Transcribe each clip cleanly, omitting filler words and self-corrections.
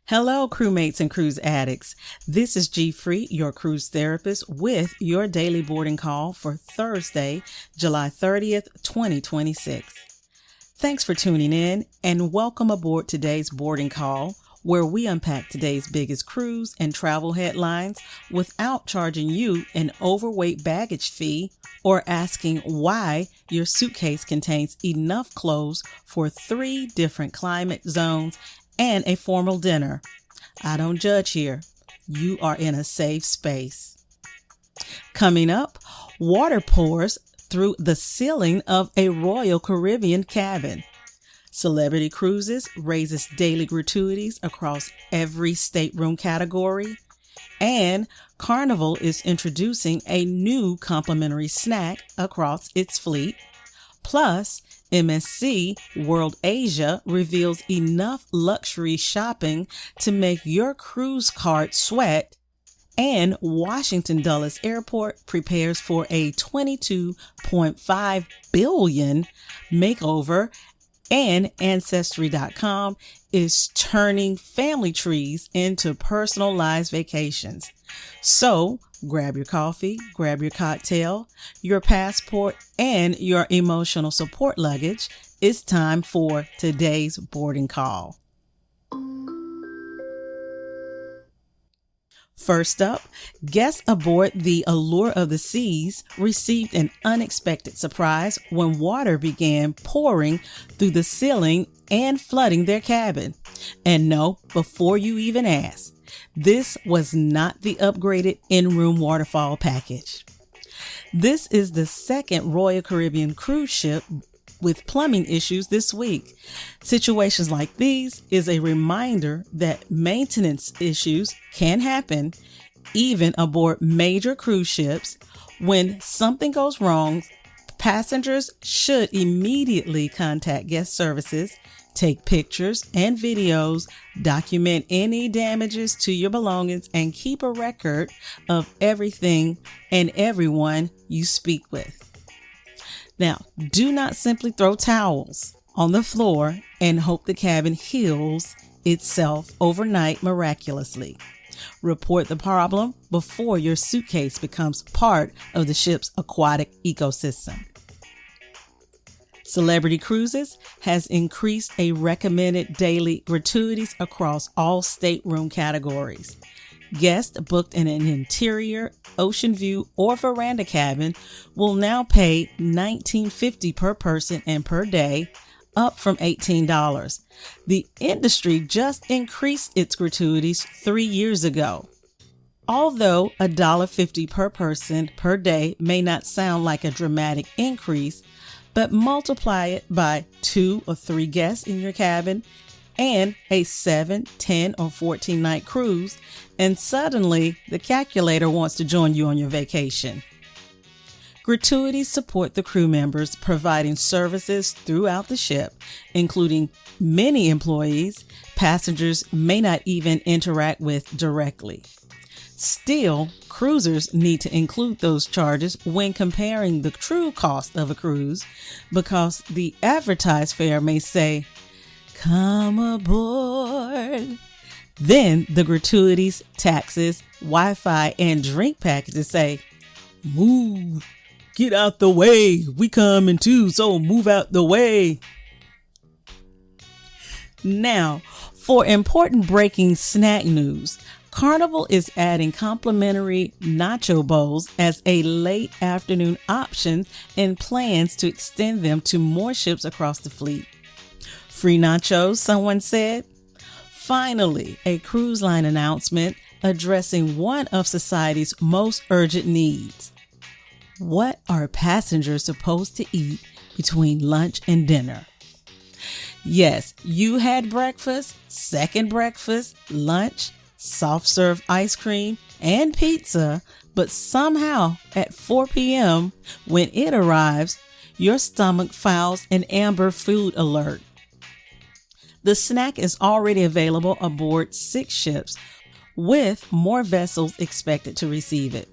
Hello, crewmates and cruise addicts. This is GFree, your cruise therapist, with your daily boarding call for Thursday, July 30th, 2026. Thanks for tuning in and welcome aboard today's boarding call, where we unpack today's biggest cruise and travel headlines without charging you an overweight baggage fee or asking why your suitcase contains enough clothes for 3 different climate zones and a formal dinner. I don't judge here. You are in a safe space. Coming up, water pours through the ceiling of a Royal Caribbean cabin. Celebrity Cruises raises daily gratuities across every stateroom category. And Carnival is introducing a new complimentary snack across its fleet. Plus, MSC World Asia reveals enough luxury shopping to make your cruise card sweat, and Washington Dulles Airport prepares for a $22.5 billion makeover, and Ancestry.com is turning family trees into personalized vacations. So, grab your coffee, grab your cocktail, your passport, and your emotional support luggage. It's time for today's boarding call. First up, guests aboard the Allure of the Seas received an unexpected surprise when water began pouring through the ceiling and flooding their cabin. And no, before you even ask, this was not the upgraded in-room waterfall package. This is the second Royal Caribbean cruise ship with plumbing issues this week. Situations like these is a reminder that maintenance issues can happen even aboard major cruise ships. When something goes wrong, passengers should immediately contact guest services, take pictures and videos, document any damages to your belongings, and keep a record of everything and everyone you speak with. Now, do not simply throw towels on the floor and hope the cabin heals itself overnight miraculously. Report the problem before your suitcase becomes part of the ship's aquatic ecosystem. Celebrity Cruises has increased a recommended daily gratuities across all stateroom categories. Guests booked in an interior, ocean view, or veranda cabin will now pay $19.50 per person and per day, up from $18. The industry just increased its gratuities 3 years ago. Although $1.50 per person per day may not sound like a dramatic increase, but multiply it by 2 or 3 guests in your cabin and a 7, 10, or 14 night cruise, and suddenly the calculator wants to join you on your vacation. Gratuities support the crew members providing services throughout the ship, including many employees passengers may not even interact with directly. Still, cruisers need to include those charges when comparing the true cost of a cruise, because the advertised fare may say, "Come aboard." Then the gratuities, taxes, Wi-Fi, and drink packages say, "Move, get out the way. We coming too, so move out the way." Now, for important breaking snack news, Carnival is adding complimentary nacho bowls as a late afternoon option and plans to extend them to more ships across the fleet. Free nachos, someone said. Finally, a cruise line announcement addressing one of society's most urgent needs. What are passengers supposed to eat between lunch and dinner? Yes, you had breakfast, second breakfast, lunch, soft serve ice cream, and pizza, but somehow at 4 p.m. when it arrives, your stomach files an amber food alert. The snack is already available aboard 6 ships, with more vessels expected to receive it.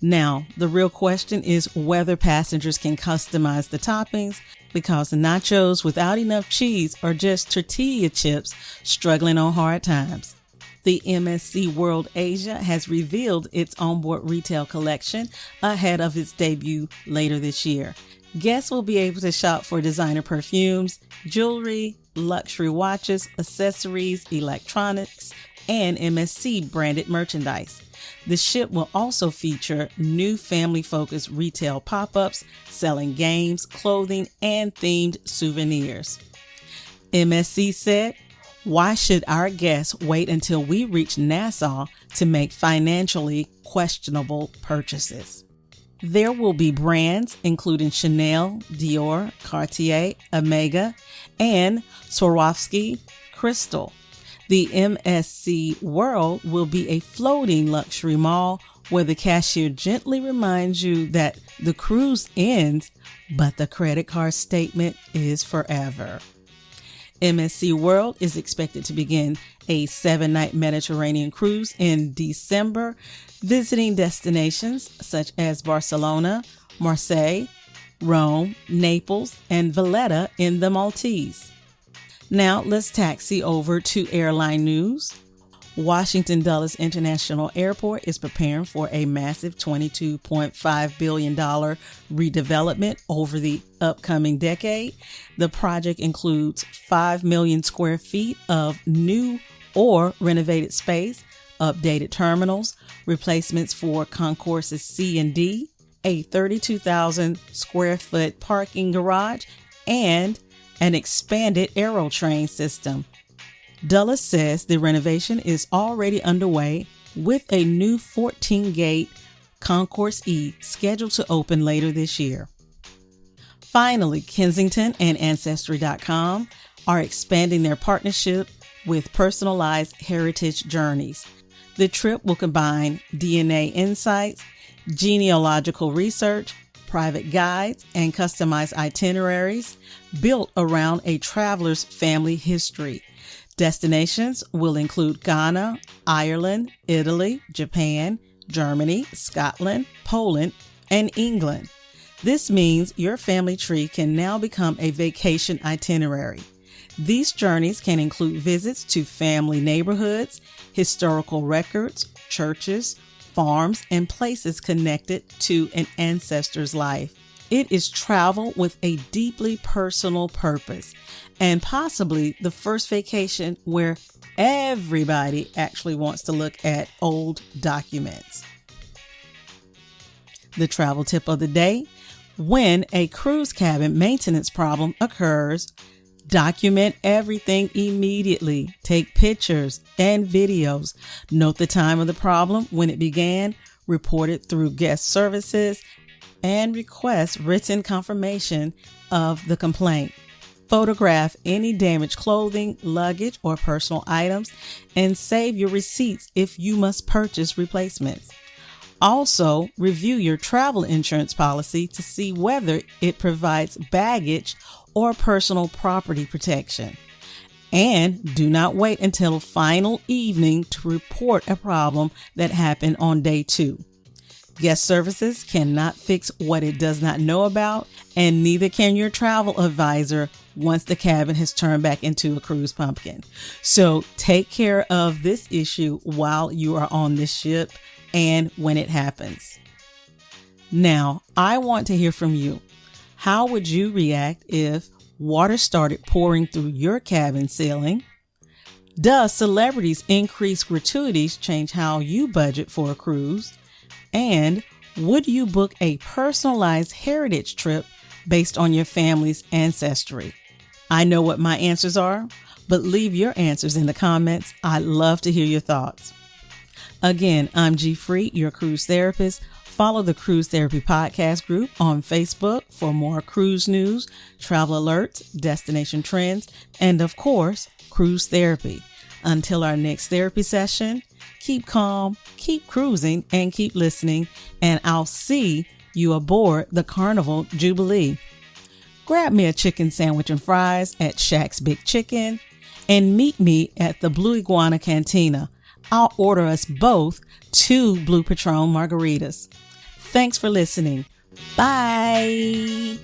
Now, the real question is whether passengers can customize the toppings, because nachos without enough cheese are just tortilla chips struggling on hard times. The MSC World Asia has revealed its onboard retail collection ahead of its debut later this year. Guests will be able to shop for designer perfumes, jewelry, luxury watches, accessories, electronics, and MSC branded merchandise. The ship will also feature new family-focused retail pop-ups selling games, clothing, and themed souvenirs. MSC said, "Why should our guests wait until we reach Nassau to make financially questionable purchases?" There will be brands including Chanel, Dior, Cartier, Omega, and Swarovski Crystal. The MSC World will be a floating luxury mall where the cashier gently reminds you that the cruise ends, but the credit card statement is forever. MSC World is expected to begin a 7-night Mediterranean cruise in December, visiting destinations such as Barcelona, Marseille, Rome, Naples, and Valletta in the Maltese. Now let's taxi over to airline news. Washington Dulles International Airport is preparing for a massive $22.5 billion redevelopment over the upcoming decade. The project includes 5 million square feet of new or renovated space, updated terminals, replacements for concourses C and D, a 32,000 square foot parking garage, and an expanded aerotrain system. Dulles says the renovation is already underway with a new 14-gate Concourse E scheduled to open later this year. Finally, Kensington and Ancestry.com are expanding their partnership with personalized heritage journeys. The trip will combine DNA insights, genealogical research, private guides, and customized itineraries built around a traveler's family history. Destinations will include Ghana, Ireland, Italy, Japan, Germany, Scotland, Poland, and England. This means your family tree can now become a vacation itinerary. These journeys can include visits to family neighborhoods, historical records, churches, farms, and places connected to an ancestor's life. It is travel with a deeply personal purpose, and possibly the first vacation where everybody actually wants to look at old documents. The travel tip of the day: when a cruise cabin maintenance problem occurs, document everything immediately. Take pictures and videos. Note the time of the problem, when it began, report it through guest services, and request written confirmation of the complaint. Photograph any damaged clothing, luggage, or personal items, and save your receipts if you must purchase replacements. Also, review your travel insurance policy to see whether it provides baggage or personal property protection. And do not wait until final evening to report a problem that happened on day 2. Guest services cannot fix what it does not know about, and neither can your travel advisor once the cabin has turned back into a cruise pumpkin. So take care of this issue while you are on this ship and when it happens. Now, I want to hear from you. How would you react if water started pouring through your cabin ceiling? Does celebrities' increased gratuities change how you budget for a cruise? And would you book a personalized heritage trip based on your family's ancestry? I know what my answers are, but leave your answers in the comments. I'd love to hear your thoughts. Again, I'm GFree, your cruise therapist. Follow the Cruise Therapy Podcast group on Facebook for more cruise news, travel alerts, destination trends, and of course, cruise therapy. Until our next therapy session, keep calm, keep cruising, and keep listening, and I'll see you aboard the Carnival Jubilee. Grab me a chicken sandwich and fries at Shaq's Big Chicken, and meet me at the Blue Iguana Cantina. I'll order us both 2 Blue Patron margaritas. Thanks for listening. Bye.